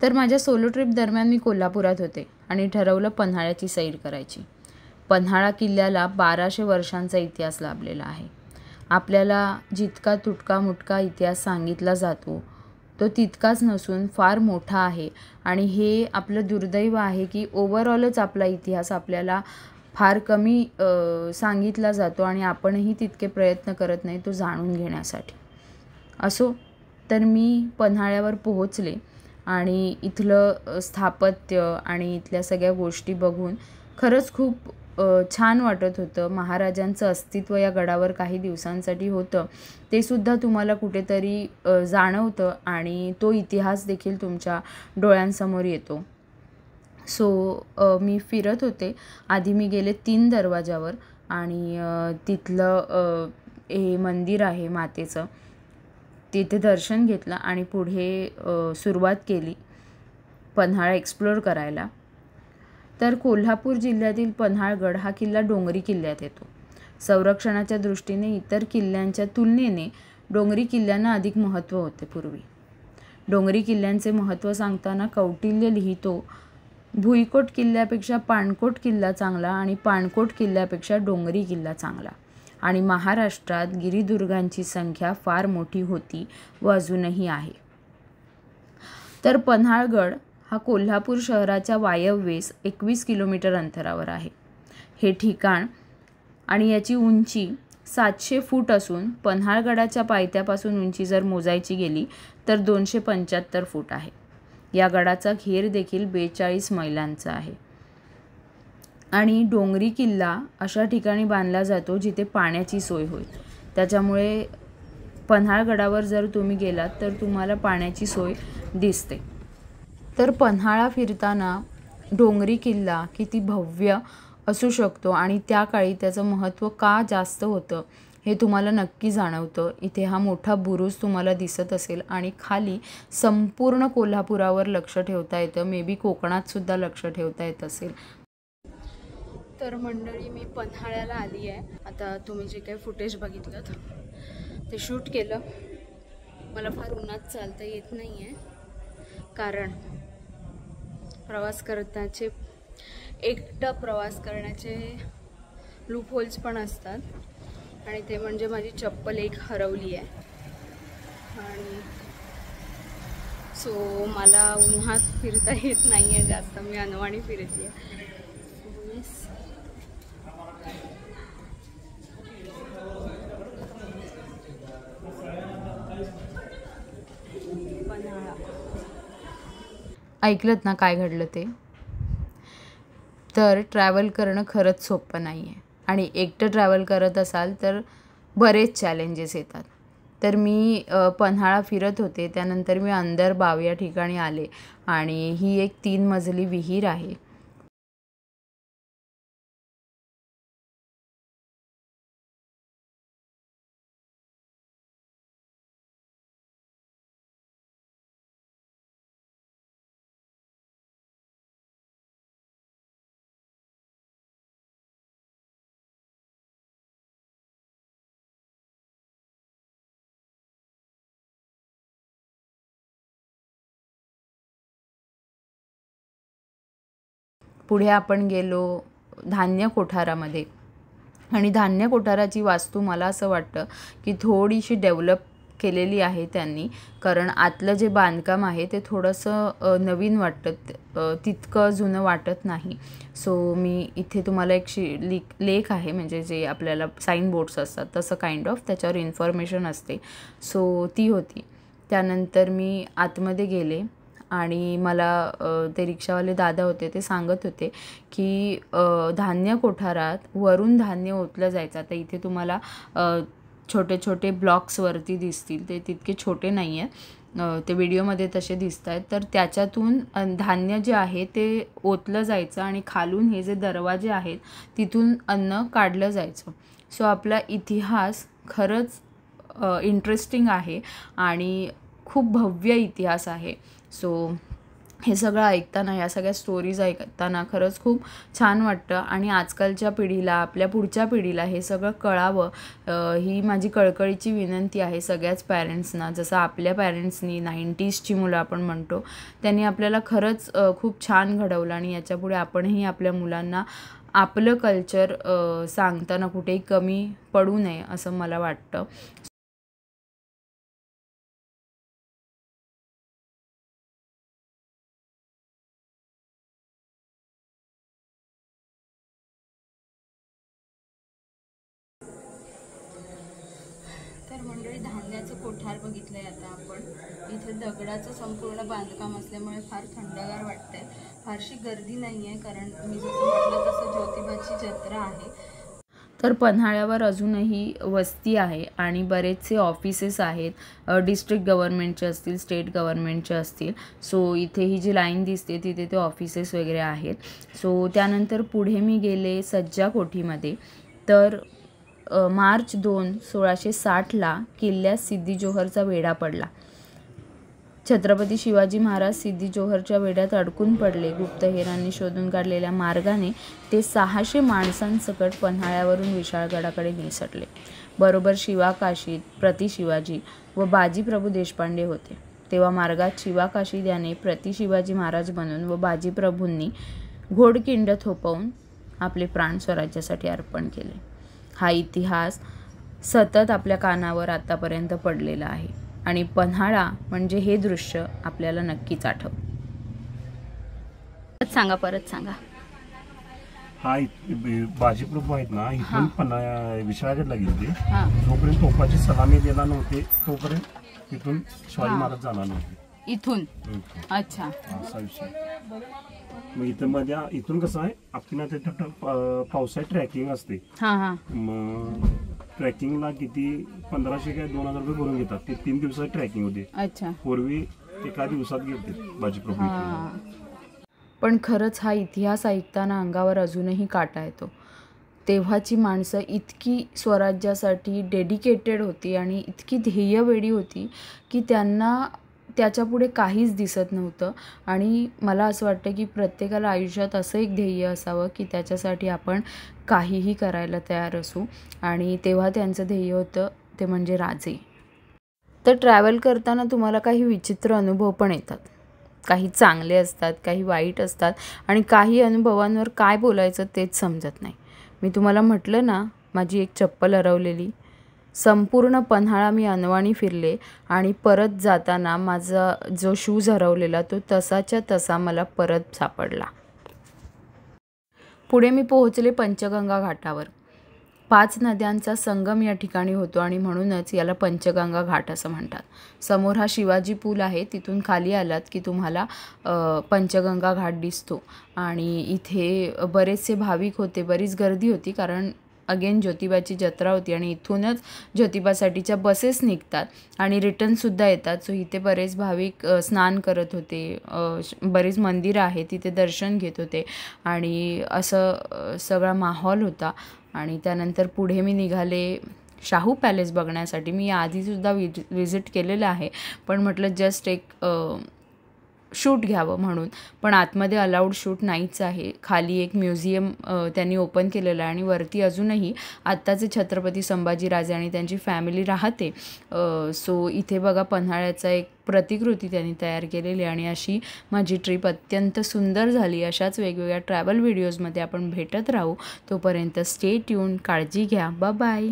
तर माझ्या solo trip दरम्यान मी कोल्हापुरात होते आणि ठरवलं पन्हाळ्याची सैर करायची। पन्हाळा किल्ल्याला 1200 वर्षांचा इतिहास लाभलेला आहे। आपल्याला जितका तुटका मुटका इतिहास सांगितला जातो तो तितकाच नसून फार मोठा आहे आणि हे आपलं दुर्दैव आहे की ओव्हरऑलच आपला इतिहास आपल्याला फार कमी सांगितला जातो आणि आपणही तितके प्रयत्न करत नाही तो जाणून घेण्यासाठी। असो, तर मी पन्हाळ्यावर पोहोचले आणि इथलं स्थापत्य आणि इथल्या सगळ्या गोष्टी बघून खरंच खूप छान वाटत होतं। महाराजांचं अस्तित्व या गडावर काही दिवसांसाठी होतं ते सुद्धा तुम्हाला कुठेतरी जाणवतं आणि तो इतिहास देखील तुमच्या डोळ्यांसमोर येतो। मी फिरत होते। आधी मी गेले 3 दरवाजावर आणि तिथलं हे मंदिर आहे मातेचं, तिथे दर्शन घेतलं आणि पुढे सुरुवात केली पन्हाळा एक्सप्लोअर करायला। तर कोल्हापूर जिल्ह्यातील पन्हाळगड हा किल्ला डोंगरी किल्ल्यात येतो। संरक्षणाच्या दृष्टीने इतर किल्ल्यांच्या तुलनेने डोंगरी किल्ल्यांना अधिक महत्त्व होते। पूर्वी डोंगरी किल्ल्यांचे महत्त्व सांगताना कौटिल्य लिहितो, भुईकोट किल्ल्यापेक्षा पाणकोट किल्ला चांगला आणि पाणकोट किल्ल्यापेक्षा डोंगरी किल्ला चांगला आणि महाराष्ट्रात गिरिदुर्गांची संख्या फार मोठी होती व अजूनही आहे। तर पन्हाळगड हा कोल्हापूर शहराच्या वायव्येस 21 किलोमीटर अंतरावर आहे। हे ठिकाण आणि याची उंची 700 फूट असून पन्हाळगडाच्या पायथ्यापासून उंची जर मोजायची गेली तर 275 फूट आहे। या गडाचा घेर देखील 42 मैलांचा आहे आणि डोंगरी किल्ला अशा ठिकाणी बांधला जातो जिथे पाण्याची सोय होईल। त्याच्यामुळे पन्हाळगडावर जर तुम्ही गेलात तर तुम्हाला पाण्याची सोय दिसते। तर पन्हाळा फिरताना डोंगरी किल्ला किती भव्य असू शकतो आणि त्या काळी त्याचं महत्त्व का जास्त होतं हे तुम्हाला नक्की जाणवतं। इथे हा मोठा बुरुज तुम्हाला दिसत असेल आणि खाली संपूर्ण कोल्हापुरावर लक्ष ठेवता येतं, मे बी कोकणात सुद्धा लक्ष ठेवता येत असेल। तर मंडळी, मी पन्हाळ्याला आली आहे। आता तुम्ही जे काही फुटेज बघितलं ते शूट केलं। मला फार उन्हात चालता येत नाही आहे कारण प्रवास करताचे एकटा प्रवास करण्याचे लूप होल्स पण असतात आणि ते म्हणजे माझी चप्पल एक हरवली आहे आणि मला उन्हात फिरता येत नाही आहे जास्त, मी अनवाणी फिरते आहे। ऐकलत ना काय घडलं ते? तर ट्रॅव्हल करणं खरंच सोपं नाही आहे आणि एकटं ट्रॅव्हल करत असाल तर बरेच चॅलेंजेस येतात। तर मी पन्हाळा फिरत होते, त्यानंतर मी अंदरबाव या ठिकाणी आले आणि ही एक 3 मजली विहीर आहे। पुढे आपण गेलो धान्य कोठारामध्ये आणि धान्य कोठाराची वास्तू मला असं वाटतं की थोडीशी डेव्हलप केलेली आहे त्यांनी, कारण आतलं जे बांधकाम आहे ते थोडंसं नवीन वाटतं, तितकं जुनं वाटत नाही। मी इथे तुम्हाला एक लेख आहे, म्हणजे जे आपल्याला साईन बोर्ड्स असतात तसं काइंड ऑफ, त्याच्यावर इन्फॉर्मेशन असते। ती होती। त्यानंतर मी आतमध्ये गेले आणि मला ते रिक्षावाले दादा होते ते सांगत होते की धान्य कोठारात वरून धान्य ओतलं जायचं। आता इथे तुम्हाला छोटे छोटे ब्लॉक्स वरती दिसतील, ते तितके छोटे नाही आहेत, ते व्हिडिओमध्ये तसे दिसत आहेत। तर त्याच्यातून धान्य जे आहे ते ओतलं जायचं आणि खालून हे जे दरवाजे आहेत तिथून अन्न काढलं जायचं। आपला इतिहास खरंच इंटरेस्टिंग आहे आणि खूप भव्य इतिहास आहे। हे सगळं ऐकताना, या सगळ्या स्टोरीज ऐकताना खरंच खूप छान वाटतं आणि आजकालच्या पिढीला, आपल्या पुढच्या पिढीला हे सगळं कळावं, ही माझी कळकळीची विनंती आहे सगळ्याच पॅरेंट्सना. जसं आपल्या पॅरेंट्सनी 90sची मुलं आपण म्हणतो, त्यांनी आपल्याला खरंच खूप छान घडवलं आणि याच्यापुढे आपणही आपल्या मुलांना आपलं कल्चर सांगताना कुठेही कमी पडू नये असं मला वाटतं. तर मंडळी, धान्याचं कोठार बघितलंय आता आपण. इथे दगडाचं संपूर्ण बांधकाम असल्यामुळे फार थंडगार वाटतंय. फारशी गर्दी नाही आहे, कारण मी जसं म्हटलं तसं ज्योतिबाची जत्रा आहे. तर पन्हाळ्यावर अजूनही वस्ती आहे आणि बरेचसे ऑफिसेस आहेत, डिस्ट्रिक्ट गव्हर्नमेंटचे असतील, स्टेट गव्हर्नमेंटचे असतील. सो इथे ही जी लाईन दिसते तिथे ते ऑफिसेस वगैरे आहेत. सो त्यानंतर पुढे मी गेले सज्जा कोठीमध्ये. तर मार्च 2, 1660ला किल्ल्यात सिद्दी जोहरचा वेढा पडला. छत्रपती शिवाजी महाराज सिद्दी जोहरच्या वेढ्यात अडकून पडले. गुप्तहेरांनी शोधून काढलेल्या मार्गाने ते 600 माणसांसकट पन्हाळ्यावरून विशाळगडाकडे निसटले. बरोबर शिवाकाशीत प्रति शिवाजी व बाजीप्रभू देशपांडे होते. तेव्हा मार्गात शिवाकाशीत याने प्रति शिवाजी महाराज बनून व बाजीप्रभूंनी घोडकिंड थोपवून आपले प्राण स्वराज्यासाठी अर्पण केले. हा इतिहास सतत आपल्या कानावर आतापर्यंत पडलेला आहे आणि पन्हाळा म्हणजे हे दृश्य आपल्याला नक्कीच आठवतं. परत सांगा. हा बाजीप्रभू आहेत ना, इथून विशाळगडला गेले. जोपर्यंत तोफाची सलामी देणार नव्हते तोपर्यंत इथून शिवाजी महाराज जाणार नव्हते. इथून अच्छा, असा विषय. मग इथं मध्ये इथून कसं आहे, आपल्याला तिथं पावसाळ्यात ट्रॅकिंग असते. मग ट्रॅकिंगला किती 1500 काय 2000 रुपये भरून घेतात. ते 3 दिवसाची ट्रॅकिंग होते. अच्छा. पूर्वी एका दिवसात गेले बाजीप्रभू. पण खरंच हा इतिहास ऐकताना अंगावर अजूनही काटा येतो. तेव्हाची माणसं इतकी स्वराज्यासाठी डेडिकेटेड होती आणि इतकी ध्येयवेडी होती की त्यांना त्याच्यापुढे काहीच दिसत नव्हतं. आणि मला असं वाटतं की प्रत्येकाला आयुष्यात असं एक ध्येय असावं की त्याच्यासाठी आपण काहीही करायला तयार असू. आणि तेव्हा त्यांचं ध्येय होतं ते म्हणजे राजे. तर ट्रॅव्हल करताना तुम्हाला काही विचित्र अनुभव पण येतात. काही चांगले असतात, काही वाईट असतात आणि काही अनुभवांवर काय बोलायचं तेच समजत नाही. मी तुम्हाला म्हटलं ना, माझी एक चप्पल हरवलेली. संपूर्ण पन्हाळा मी अनवाणी फिरले आणि परत जाताना माझा जो शूज हरवलेला तो तसाच्या तसा मला परत सापडला. पुढे मी पोहोचले पंचगंगा घाटावर. 5 नद्यांचा संगम या ठिकाणी होतो आणि म्हणूनच याला पंचगंगा घाट असं म्हणतात. समोर हा शिवाजी पूल आहे. तिथून खाली आलात की तुम्हाला पंचगंगा घाट दिसतो. आणि इथे बरेचसे भाविक होते, बरीच गर्दी होती, कारण अगेन ज्योतिबाची जत्रा होती आणि इथूनच ज्योतिबासाठीच्या बसेस निघतात आणि रिटर्नसुद्धा येतात. सो इथे बरेच भाविक स्नान करत होते. बरीच मंदिरं आहेत तिथे दर्शन घेत होते आणि असं सगळा माहोल होता. आणि त्यानंतर पुढे मी निघाले शाहू पॅलेस बघण्यासाठी. मी याआधीसुद्धा विजिट केलेलं आहे, पण म्हटलं जस्ट एक शूट घ्यावं म्हणून. पण आतमध्ये अलाउड शूट नाहीच आहे. खाली एक म्युझियम त्यांनी ओपन केलेलं आहे आणि वरती अजूनही आत्ताचे छत्रपती संभाजीराजे आणि त्यांची फॅमिली राहते. सो इथे बघा पन्हाळ्याचा एक प्रतिकृती त्यांनी तयार केलेली आहे. आणि अशी माझी ट्रिप अत्यंत सुंदर झाली. अशाच वेगवेगळ्या ट्रॅव्हल व्हिडिओजमध्ये आपण भेटत राहू. तोपर्यंत स्टे ट्यून, काळजी घ्या, बाय बाय.